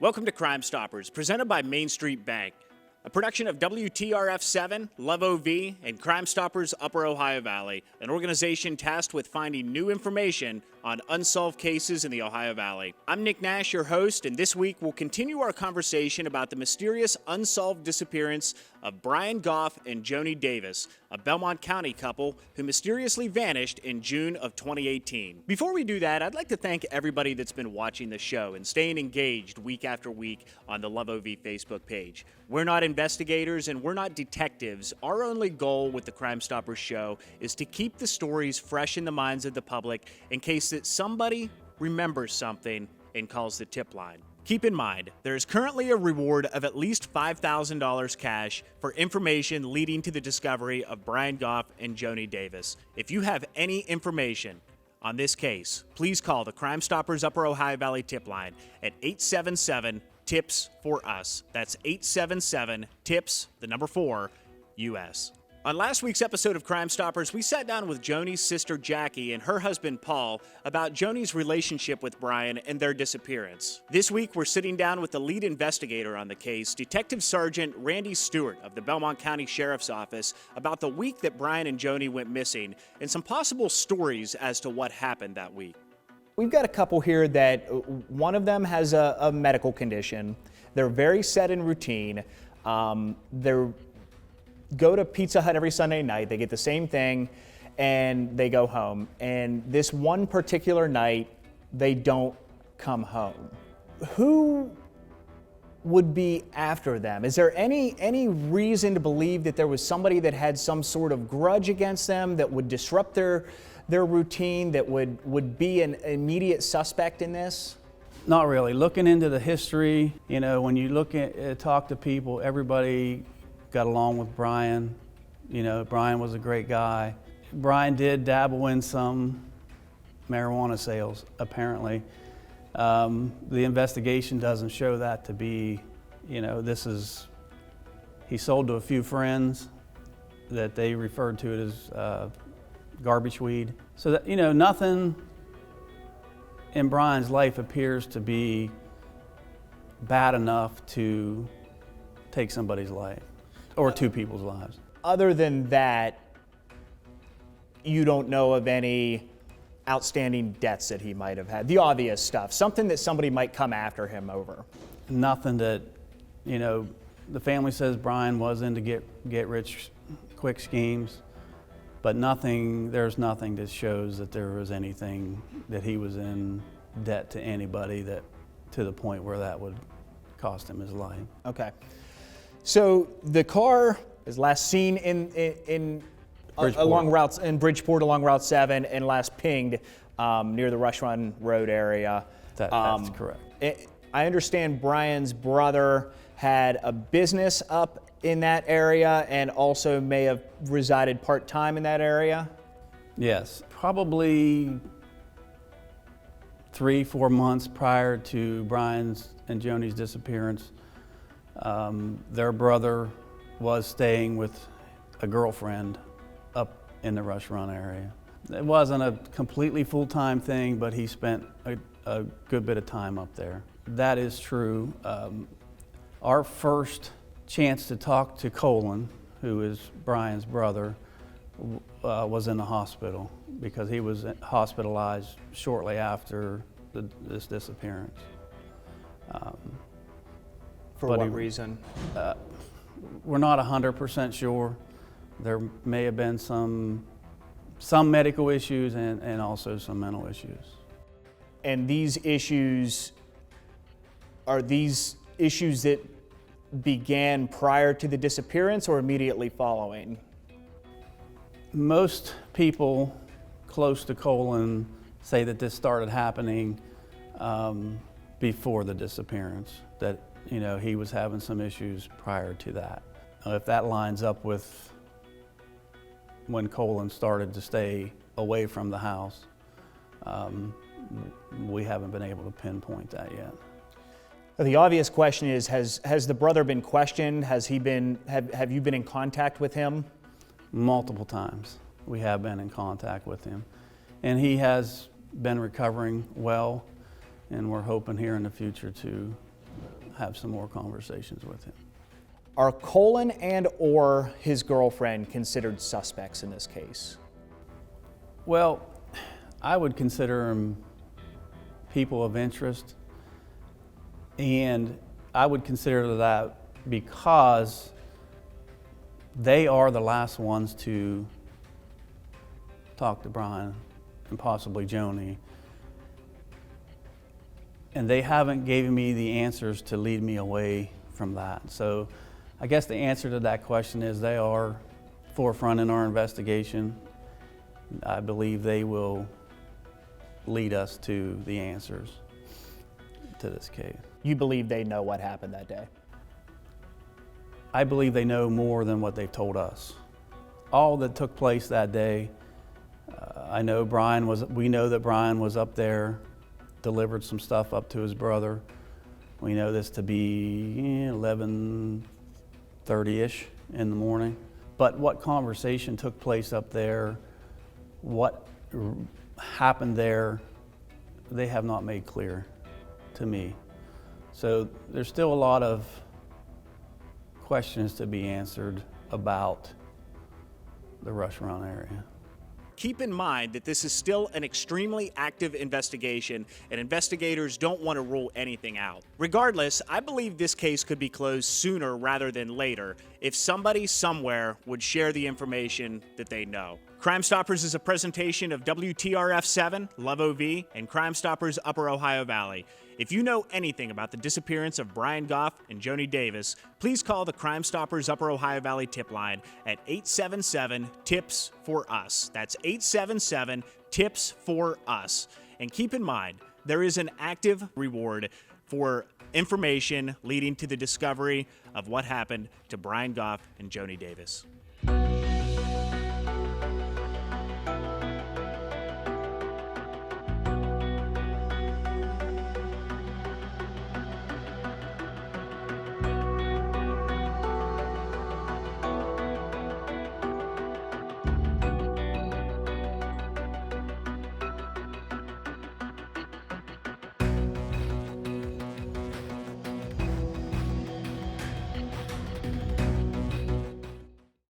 Welcome to Crime Stoppers, presented by Main Street Bank, a production of WTRF-7, Love OV, and Crime Stoppers Upper Ohio Valley, an organization tasked with finding new information on unsolved cases in the Ohio Valley. I'm Nick Nash, your host, and this week we'll continue our conversation about the mysterious unsolved disappearance of Brian Goff and Joni Davis, a Belmont County couple who mysteriously vanished in June of 2018. Before we do that, I'd like to thank everybody that's been watching the show and staying engaged week after week on the Love OV Facebook page. We're not investigators and we're not detectives. Our only goal with the Crime Stoppers show is to keep the stories fresh in the minds of the public in case that somebody remembers something and calls the tip line. Keep in mind, there is currently a reward of at least $5,000 cash for information leading to the discovery of Brian Goff and Joni Davis. If you have any information on this case, please call the Crime Stoppers Upper Ohio Valley tip line at 877-TIPS-4US. That's 877-TIPS, the number 4, US. On last week's episode of Crime Stoppers, we sat down with Joni's sister Jackie and her husband Paul about Joni's relationship with Brian and their disappearance. This week, we're sitting down with the lead investigator on the case, Detective Sergeant Randy Stewart of the Belmont County Sheriff's Office, about the week that Brian and Joni went missing and some possible stories as to what happened that week. We've got a couple here that one of them has a medical condition. They're very set in routine. They're go to Pizza Hut every Sunday night. They get the same thing and they go home. And this one particular night, they don't come home. Who would be after them? Is there any reason to believe that there was somebody that had some sort of grudge against them that would disrupt their routine, that would be an immediate suspect in this? Not really. Looking into the history, when you talk to people, everybody got along with Brian. Brian was a great guy. Brian did dabble in some marijuana sales, apparently. The investigation doesn't show that to be, he sold to a few friends that they referred to it as garbage weed. So that, nothing in Brian's life appears to be bad enough to take somebody's life. Or two people's lives. Other than that, you don't know of any outstanding debts that he might have had. The obvious stuff, something that somebody might come after him over. Nothing that, the family says Brian was into get rich quick schemes, but there's nothing that shows that there was anything that he was in debt to anybody that to the point where that would cost him his life. Okay. So the car is last seen along routes in Bridgeport along Route 7 and last pinged near the Rush Run Road area. That's correct. I understand Brian's brother had a business up in that area and also may have resided part-time in that area? Yes, probably 3-4 months prior to Brian's and Joni's disappearance. Their brother was staying with a girlfriend up in the Rush Run area. It wasn't a completely full-time thing, but he spent a good bit of time up there. That is true. Our first chance to talk to Colin, who is Brian's brother, was in the hospital because he was hospitalized shortly after this disappearance. For what reason? We're not 100% sure. There may have been some medical issues and also some mental issues. And these issues, are these issues that began prior to the disappearance or immediately following? Most people close to Colin say that this started happening before the disappearance, that he was having some issues prior to that. If that lines up with when Colin started to stay away from the house, we haven't been able to pinpoint that yet. The obvious question is, has the brother been questioned? Have you been in contact with him? Multiple times we have been in contact with him. And he has been recovering well, and we're hoping here in the future to have some more conversations with him. Are Colin and or his girlfriend considered suspects in this case? Well, I would consider them people of interest, and I would consider that because they are the last ones to talk to Brian and possibly Joni, and they haven't given me the answers to lead me away from that. So I guess the answer to that question is they are forefront in our investigation. I believe they will lead us to the answers to this case. You believe they know what happened that day? I believe they know more than what they've told us. All that took place that day, we know that Brian was up there, delivered some stuff up to his brother. We know this to be 11:30-ish in the morning. But what conversation took place up there, what happened there, they have not made clear to me. So there's still a lot of questions to be answered about the Rush Run area. Keep in mind that this is still an extremely active investigation, and investigators don't want to rule anything out. Regardless, I believe this case could be closed sooner rather than later if somebody somewhere would share the information that they know. Crime Stoppers is a presentation of WTRF-7, Love OV, and Crime Stoppers Upper Ohio Valley. If you know anything about the disappearance of Brian Goff and Joni Davis, please call the Crime Stoppers Upper Ohio Valley tip line at 877-TIPS-FOR-US. That's 877-TIPS-FOR-US. And keep in mind, there is an active reward for information leading to the discovery of what happened to Brian Goff and Joni Davis.